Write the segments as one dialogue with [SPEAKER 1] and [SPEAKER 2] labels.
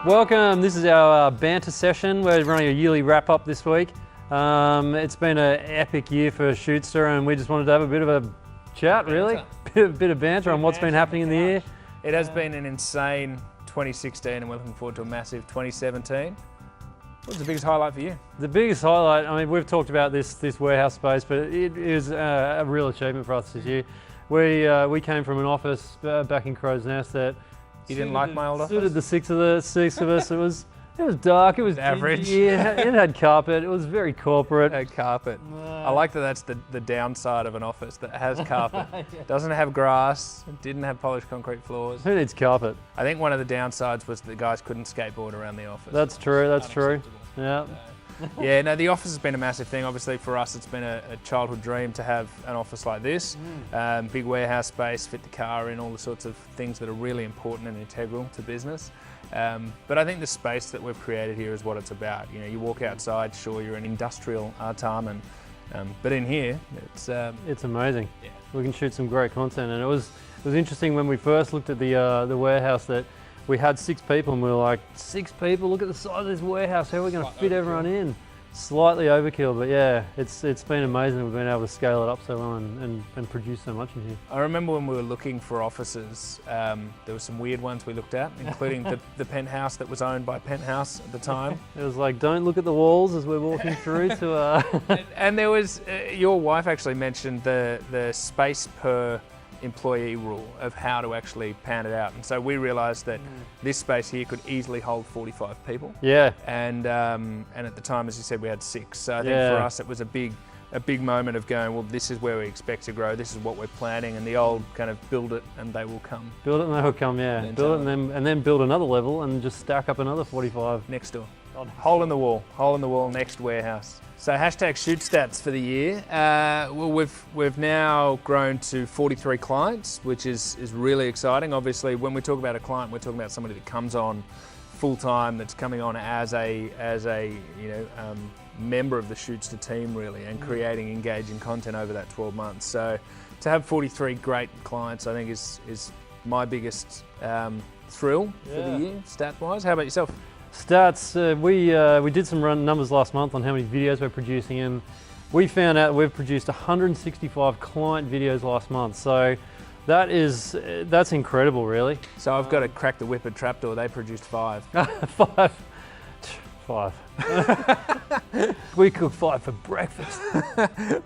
[SPEAKER 1] Welcome, this is our banter session. We're running a yearly wrap up this week. It's been an epic year for Shootsta, and we just wanted to have a bit of a chat, really. Bit of banter on what's been happening in the year.
[SPEAKER 2] It has been an insane 2016 and we're looking forward to a massive 2017. What's the biggest highlight for you?
[SPEAKER 1] The biggest highlight, I mean, we've talked about this warehouse space, but it is a real achievement for us this year. We came from an office back in Crow's Nest that
[SPEAKER 2] You didn't like my old office?
[SPEAKER 1] Suited the six of us. It was dark. It was
[SPEAKER 2] average.
[SPEAKER 1] Yeah, it had carpet. It was very corporate.
[SPEAKER 2] It had carpet. I like that. That's the downside of an office that has carpet. Doesn't have grass. Didn't have polished concrete floors.
[SPEAKER 1] Who needs carpet?
[SPEAKER 2] I think one of the downsides was the guys couldn't skateboard around the office.
[SPEAKER 1] That's true. That's true. Yeah.
[SPEAKER 2] Yeah, no, the office has been a massive thing. Obviously for us, it's been a childhood dream to have an office like this. Big warehouse space, fit the car in, all the sorts of things that are really important and integral to business. But I think the space that we've created here is what it's about. You know, you walk outside, sure, you're an industrial artarm, but in here,
[SPEAKER 1] it's amazing.
[SPEAKER 2] Yeah.
[SPEAKER 1] We can shoot some great content, and it was interesting when we first looked at the warehouse that we had 6 people, and we were like, 6 people, look at the size of this warehouse, how are we going to fit everyone in? Slightly overkill, but yeah, it's been amazing. We've been able to scale it up so well and produce so much in here.
[SPEAKER 2] I remember when we were looking for offices, there were some weird ones we looked at, including the penthouse that was owned by Penthouse at the time.
[SPEAKER 1] It was like, don't look at the walls as we're walking through to...
[SPEAKER 2] And there was, your wife actually mentioned the space per employee rule of how to actually pan it out, and so we realised that this space here could easily hold 45 people.
[SPEAKER 1] Yeah.
[SPEAKER 2] And at the time, as you said, we had 6. So I think for us it was a big moment of going, well, this is where we expect to grow. This is what we're planning, and the old kind of build it and they will come.
[SPEAKER 1] Build it and they will come. Yeah. Build it and then build another level and just stack up another 45
[SPEAKER 2] next door. Hole in the wall, next warehouse. So hashtag shoot stats for the year. Well, we've now grown to 43 clients, which is really exciting. Obviously, when we talk about a client, we're talking about somebody that comes on full time, that's coming on as a member of the Shootsta team really, and creating engaging content over that 12 months. So to have 43 great clients, I think is my biggest thrill for the year, stat-wise. How about yourself?
[SPEAKER 1] Stats, we did some numbers last month on how many videos we're producing, and we found out we've produced 165 client videos last month. So that's incredible, really.
[SPEAKER 2] So I've got to crack the whip at Trapdoor. They produced 5.
[SPEAKER 1] 5. We cook 5 for breakfast.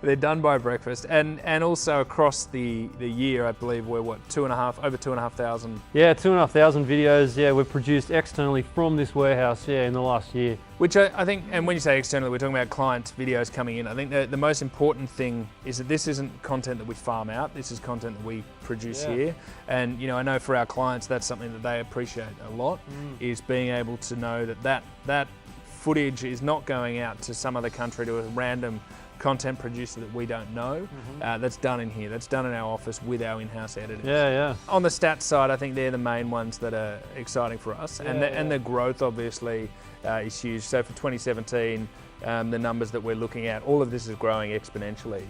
[SPEAKER 2] They're done by breakfast, and also across the year, I believe we're over 2,500.
[SPEAKER 1] Yeah, 2,500 videos. Yeah, we've produced externally from this warehouse. Yeah, in the last year.
[SPEAKER 2] Which I think, and when you say externally, we're talking about client videos coming in. I think the most important thing is that this isn't content that we farm out. This is content that we produce here. And I know for our clients, that's something that they appreciate a lot. Is being able to know that footage is not going out to some other country, to a random content producer that we don't know. That's done in here. That's done in our office with our in-house editors.
[SPEAKER 1] Yeah.
[SPEAKER 2] On the stats side, I think they're the main ones that are exciting for us. And the growth obviously is huge. So for 2017, the numbers that we're looking at, all of this is growing exponentially.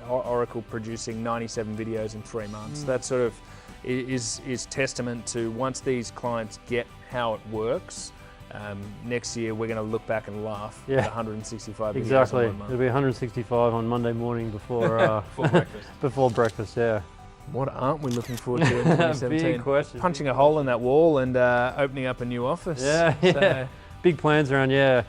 [SPEAKER 2] Oracle producing 97 videos in 3 months. That sort of is testament to, once these clients get how it works, next year we're going to look back and laugh at 165 videos.
[SPEAKER 1] Exactly.
[SPEAKER 2] In 1 month.
[SPEAKER 1] It'll be 165 on Monday morning before before breakfast. Yeah.
[SPEAKER 2] What aren't we looking forward to in 2017?
[SPEAKER 1] Big question.
[SPEAKER 2] Punching a hole in that wall and opening up a new office.
[SPEAKER 1] Yeah. Big plans around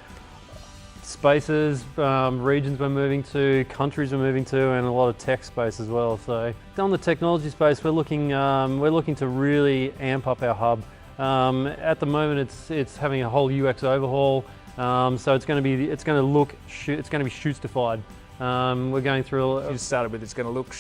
[SPEAKER 1] spaces, regions we're moving to, countries we're moving to, and a lot of tech space as well. So on the technology space, we're looking to really amp up our hub. At the moment, it's having a whole UX overhaul, so it's going to be Shootstified. We're going through.
[SPEAKER 2] You started with it's going to look.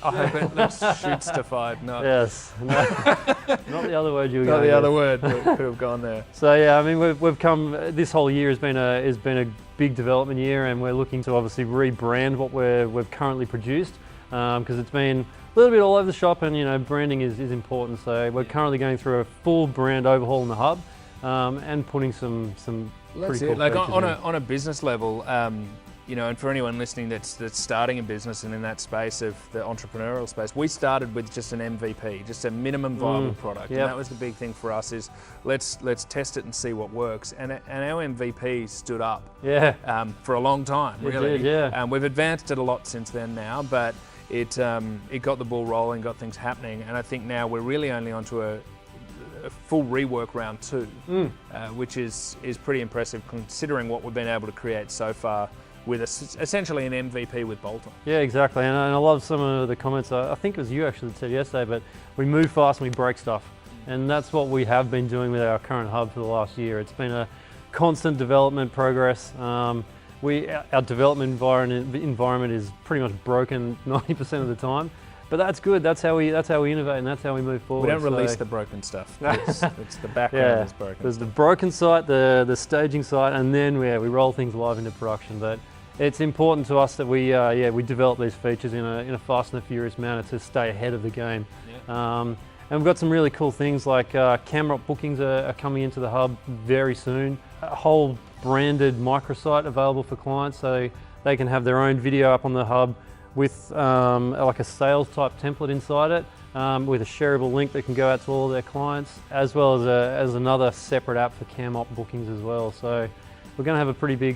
[SPEAKER 2] I hope it looks Shootstified. Not.
[SPEAKER 1] Yes. Not the other word you were
[SPEAKER 2] Not
[SPEAKER 1] going
[SPEAKER 2] the
[SPEAKER 1] with.
[SPEAKER 2] other word, but could have gone there.
[SPEAKER 1] So yeah, I mean we've come. This whole year has been a big development year, and we're looking to obviously rebrand what we've currently produced, because it's been a little bit all over the shop, and branding is important. So we're currently going through a full brand overhaul in the hub, and putting some
[SPEAKER 2] That's
[SPEAKER 1] pretty
[SPEAKER 2] it.
[SPEAKER 1] cool
[SPEAKER 2] Like
[SPEAKER 1] features in.
[SPEAKER 2] on a business level, you know, and for anyone listening that's starting a business and in that space of the entrepreneurial space, we started with just an MVP, just a minimum viable product.
[SPEAKER 1] Yep.
[SPEAKER 2] And that was the big thing for us is let's test it and see what works. And our MVP stood up for a long time, really.
[SPEAKER 1] It did, yeah.
[SPEAKER 2] We've advanced it a lot since then now, but it got the ball rolling, got things happening. And I think now we're really only onto a full rework round 2, which is pretty impressive considering what we've been able to create so far with essentially an MVP with bolt-on.
[SPEAKER 1] Yeah, exactly, and I love some of the comments. I think it was you actually that said yesterday, but we move fast and we break stuff. And that's what we have been doing with our current hub for the last year. It's been a constant development progress. Our development environment is pretty much broken 90% of the time. But that's good. That's how we innovate, and that's how we move forward.
[SPEAKER 2] We don't release the broken stuff. It's the background that's broken.
[SPEAKER 1] There's the broken site, the staging site, and then we roll things live into production. But it's important to us that we develop these features in a fast and furious manner to stay ahead of the game. And we've got some really cool things like camera bookings are coming into the hub very soon. A whole branded microsite available for clients, so they can have their own video up on the hub with like a sales type template inside it, with a shareable link that can go out to all their clients, as well as another separate app for cam op bookings as well. So we're going to have a pretty big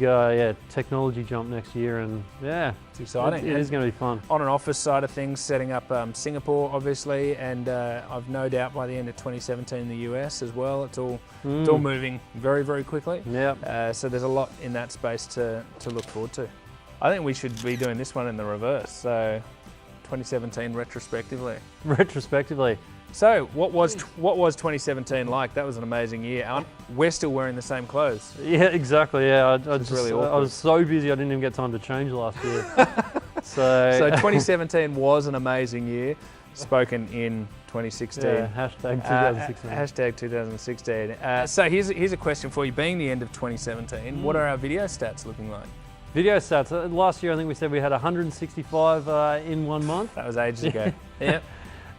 [SPEAKER 1] technology jump next year, and
[SPEAKER 2] it's exciting.
[SPEAKER 1] It is going to be fun.
[SPEAKER 2] On an office side of things, setting up Singapore obviously, and I've no doubt by the end of 2017 the US as well. It's all moving very, very quickly. So there's a lot in that space to look forward to. I think we should be doing this one in the reverse, so 2017 retrospectively.
[SPEAKER 1] Retrospectively.
[SPEAKER 2] So what was 2017 like? That was an amazing year. We're still wearing the same clothes.
[SPEAKER 1] Yeah, exactly. Yeah,
[SPEAKER 2] Really
[SPEAKER 1] I was so busy I didn't even get time to change last year.
[SPEAKER 2] So 2017 was an amazing year, spoken in 2016.
[SPEAKER 1] Yeah, hashtag 2016.
[SPEAKER 2] Hashtag 2016. So here's a question for you. Being the end of 2017, what are our video stats looking like?
[SPEAKER 1] Video stats. Last year I think we said we had 165 in 1 month.
[SPEAKER 2] That was ages ago. Yep.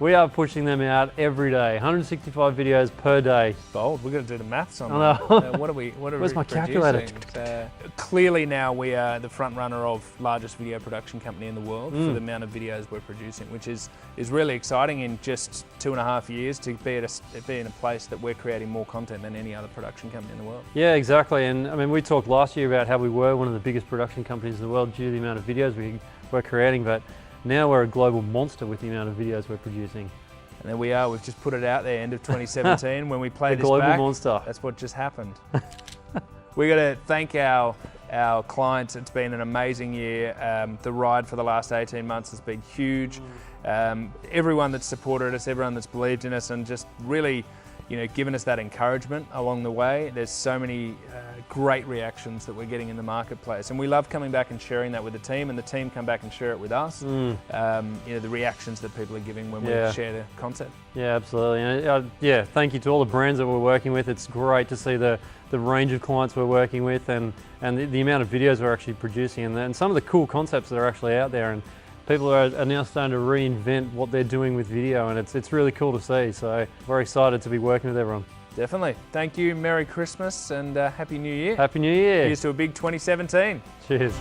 [SPEAKER 1] We are pushing them out every day. 165 videos per day.
[SPEAKER 2] Bold. We've got to do the maths on that. What are we
[SPEAKER 1] Where's my calculator?
[SPEAKER 2] Clearly now we are the front runner of largest video production company in the world for the amount of videos we're producing, which is really exciting in just 2.5 years to be in a place that we're creating more content than any other production company in the world.
[SPEAKER 1] Yeah, exactly. And I mean, we talked last year about how we were one of the biggest production companies in the world due to the amount of videos we're creating, but now we're a global monster with the amount of videos we're producing.
[SPEAKER 2] And there we are, we've just put it out there, end of 2017. When we play this
[SPEAKER 1] global
[SPEAKER 2] back,
[SPEAKER 1] monster.
[SPEAKER 2] That's what just happened. We got to thank our clients. It's been an amazing year. The ride for the last 18 months has been huge. Everyone that's supported us, everyone that's believed in us, and just really, given us that encouragement along the way. There's so many great reactions that we're getting in the marketplace, and we love coming back and sharing that with the team, and the team come back and share it with us. The reactions that people are giving when we share the concept.
[SPEAKER 1] Yeah, absolutely. And, thank you to all the brands that we're working with. It's great to see the range of clients we're working with, and the amount of videos we're actually producing, and some of the cool concepts that are actually out there. And people are now starting to reinvent what they're doing with video, and it's really cool to see. So we're excited to be working with everyone.
[SPEAKER 2] Definitely. Thank you. Merry Christmas and Happy New Year.
[SPEAKER 1] Happy New Year.
[SPEAKER 2] Here's to a big 2017.
[SPEAKER 1] Cheers.